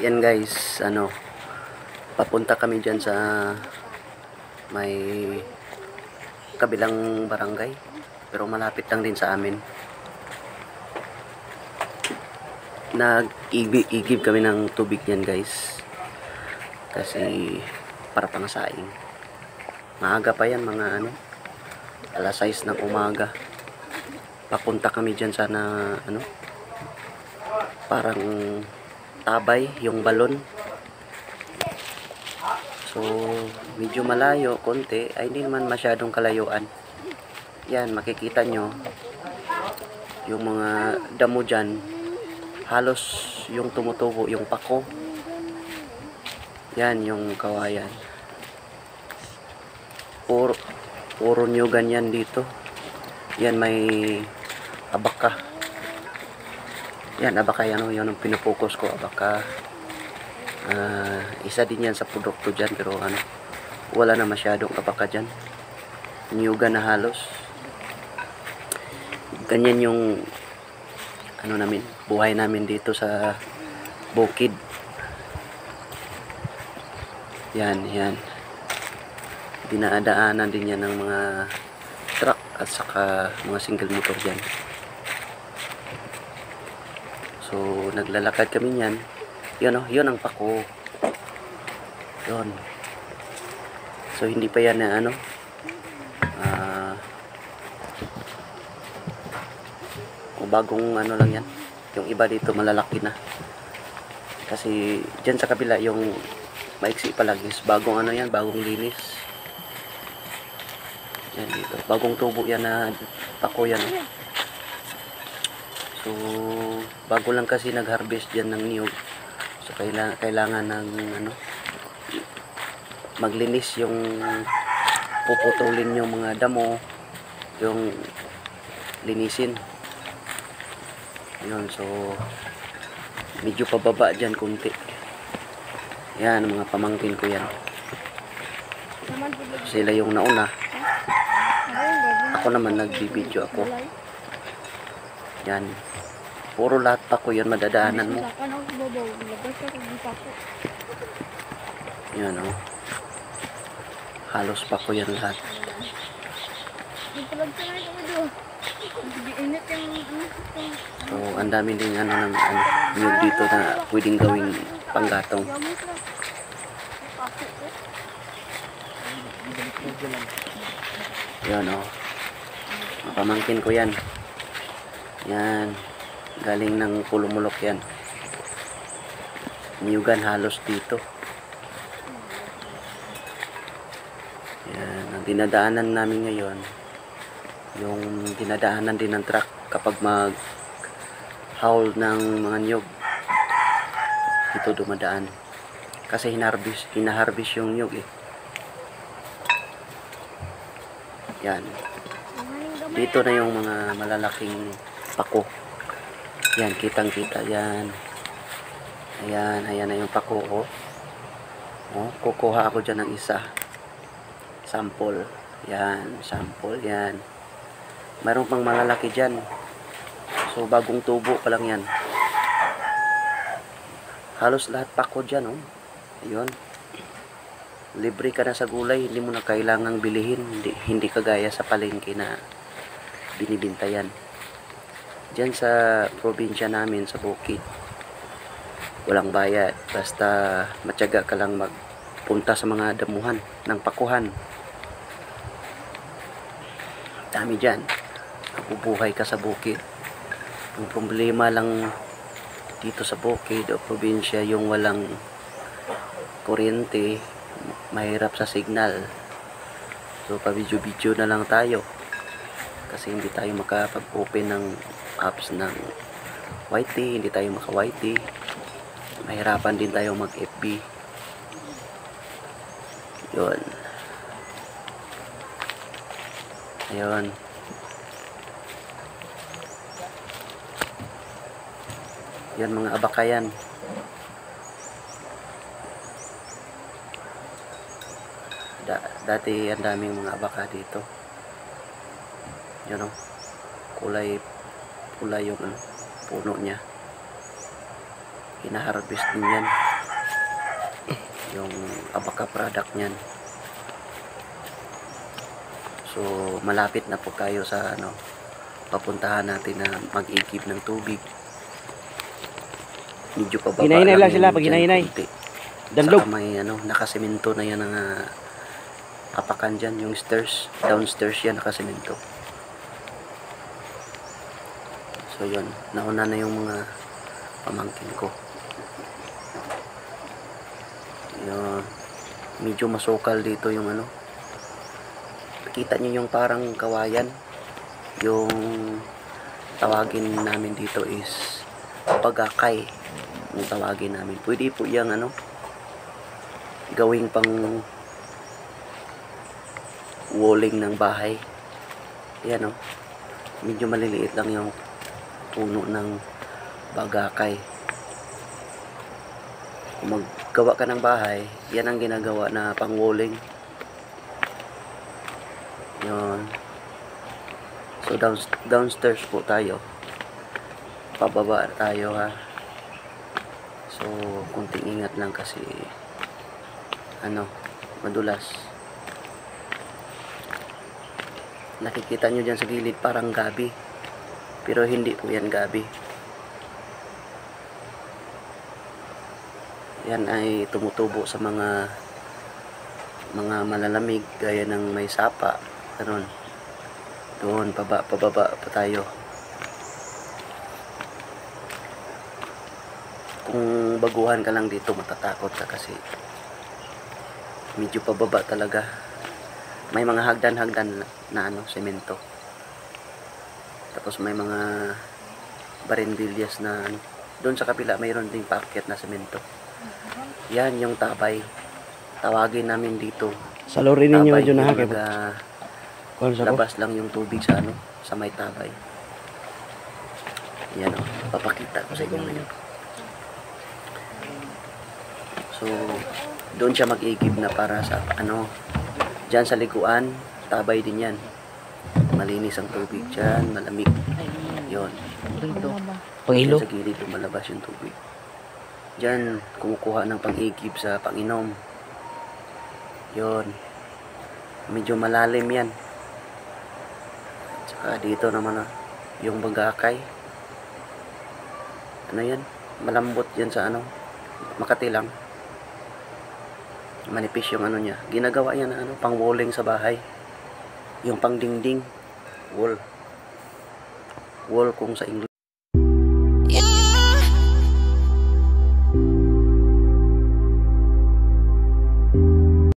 Yan guys, papunta kami dyan sa may kabilang barangay, pero malapit lang din sa amin. Nag-igib kami ng tubig yan guys, kasi para pangasaing. Maaga pa yan, mga alas 6 ng umaga. Papunta kami dyan sana, parang tabay yung balon. So medyo malayo konti, ay hindi naman masyadong kalayuan. Yan, makikita nyo yung mga damo dyan, halos yung tumutubo yung pako. Yan yung kawayan, puro nyugan yan dito. Yan, may abaka. Yan, abaka yan, yun ang pinupokus ko, abaka. Isa din yan sa produkto dyan, pero wala na masyadong abaka dyan. Nyugan na halos. Ganyan yung namin, buhay namin dito sa bukid. Yan. Dinadaanan din yan ng mga truck at saka mga single motor dyan. So naglalakad kami niyan. Yun ang pako. Yun. So hindi pa yan na bagong lang yan. Yung iba dito malalaki na. Kasi dyan sa kabila yung maiksi pa lang is bagong yan, bagong linis. Yan dito. Bagong tubo yan na pako yan. So bago lang kasi nag-harvest dyan ng niyog. So kailangan ng maglinis, yung puputulin yung mga damo, yung linisin. Yun, so medyo pababa dyan kunti. Yan, mga pamangkin ko yan. Sila yung nauna. Ako naman nagbibideo ako. Yan. Puro lahat pa ko yan madadaanan mo. Yan halos pa ko yan lahat. So ang dami din yung dito na pwedeng gawing panggatong. Yan pamangkin ko yan. Yan, galing ng Pulumulok yan. Niyugan halos dito. Yan, ang dinadaanan namin ngayon, yung dinadaanan din ng truck kapag mag-haul ng mga niyog. Dito dumadaan. Kasi hinaharvest yung niyog eh. Yan. Dito na yung mga malalaking pako. Yan, kitang-kita yan. Ayan na yung pako. Kukuha ako dyan ng isa. Sample. Yan, sample yan. Mayroon pang malalaki dyan. So bagong tubo pa lang yan. Halos lahat pako dyan. Ayun. Libre ka na sa gulay, hindi mo na kailangang bilihin, hindi kagaya sa palengke na binibinta yan. Diyan sa probinsya namin sa bukid, walang bayad, basta matyaga ka lang magpunta sa mga damuhan ng pakuhan. Dami dyan, nabubuhay ka sa bukid. Ang problema lang dito sa bukid o probinsya, yung walang kuryente, mahirap sa signal. So pa-video-video na lang tayo kasi hindi tayo makapag-open ng apps ng YT, hindi tayo maka-YT. Mahirapan din tayo mag-FB. Yun. Ayun. Yan, mga abaka yan. Dati ang daming mga abaka dito. Yan kulay pula yung puno niya. Hinaharvest din yan. yung Abaca product niyan. So malapit na po tayo sa papuntahan natin na mag-igib ng tubig. Medyo pababa Hinahinay lang sila yan pag dyan, hinahinay. konti. Danlog. Saka may nakasemento na yan ang apakan dyan, yung stairs, downstairs yan nakasemento. So yun, nauna na yung mga pamangkin ko. Yun, medyo masukal dito yung nakita nyo yung parang kawayan, yung tawagin namin dito is pagakay, yung tawagin namin. Pwede po yung gawing pang walling ng bahay. Yan medyo maliliit lang yung puno ng bagakay. Kung maggawa ka ng bahay, yan ang ginagawa na pang walling. Yun. So downstairs po tayo, pababa tayo ha. So kunting ingat lang kasi madulas. Nakikita nyo dyan sa gilid parang gabi, pero hindi po yan gabi. Yan ay tumutubo sa mga malalamig gaya ng may sapa, ganun. Doon pababa pa tayo. Kung baguhan ka lang dito, matatakot ka kasi medyo pababa talaga. May mga hagdan-hagdan na semento. Tapos may mga barendilyas na doon sa kapila mayroon ding paakyat na semento. Yan yung tabay. Tawagin namin dito. Sa lori ninyo medyo yung nahakip. labas lang yung tubig sa sa may tabay. Yan papakita ko sa inyo ngayon. So doon siya mag-igib na para sa dyan sa likuan, tabay din yan. Malinis ang tubig dyan, malamig. Yon. Pangilo. Sa gilid lumalabas yung tubig. Dyan, kumukuha ng pang-igib sa pang-inom. Yon. Medyo malalim yan. Tsaka dito naman yung bagakay. Yan? Malambot yan sa Makati lang. Manipis yung niya. Ginagawa yan na pang walling sa bahay. Yung pang dingding. Wall kung sa English.